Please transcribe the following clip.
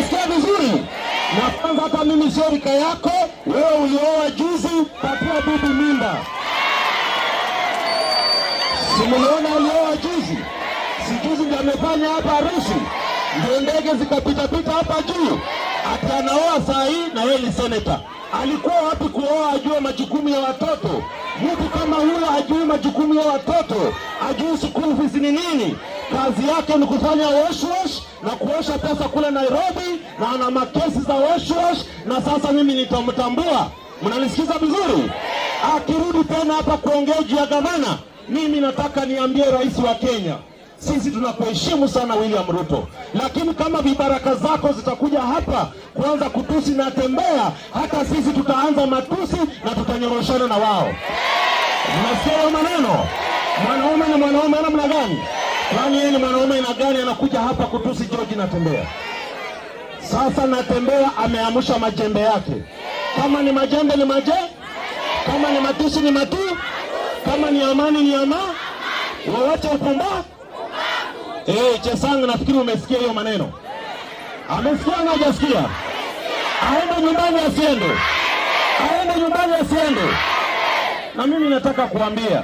Unasikia vizuri? Na kwanza hata mimi sio rika yako, wewe ulioa juzi, patia bibi mimba. Simuliona ulioa juzi? Si juzi ndio amefanya hapa harusi? Ndio ndege zikapita hapa juu. Ati anaoa saa hii na yeye ni senator. Alikuwa wapi kuoa ajue majukumu ya watoto? Mtu kama huyo hajui majukumu ya watoto, hajui school fees ni nini. Kazi yake ni kufanya wash na kuosha pesa kule Nairobi, na ana makesi za wash na sasa mimi nitamtambua. Mnanisikiza vizuri? Akirudi tena hapa kuongea juu ya gavana, mimi nataka niambie rais wa Kenya, sisi tunakuheshimu sana William Ruto, lakini kama vibaraka zako zitakuja hapa kuanza kutusi na tembea, hata sisi tutaanza matusi na tutanyoroshana na wao. Mnasikia maneno? Mwanaume ni mwanaume namna gani? Kwani yeye ni mwanaume na gani anakuja hapa kutusi George Natembeya? Sasa Natembeya ameamsha majembe yake. Kama ni majembe ni majembe, kama ni matusi ni matu, kama ni amani ni amani. Wote upumbavu. Chesang, nafikiri umesikia hiyo maneno. Amesikia na hajasikia? Aende nyumbani asiende. Aende nyumbani asiende. Na mimi nataka kuambia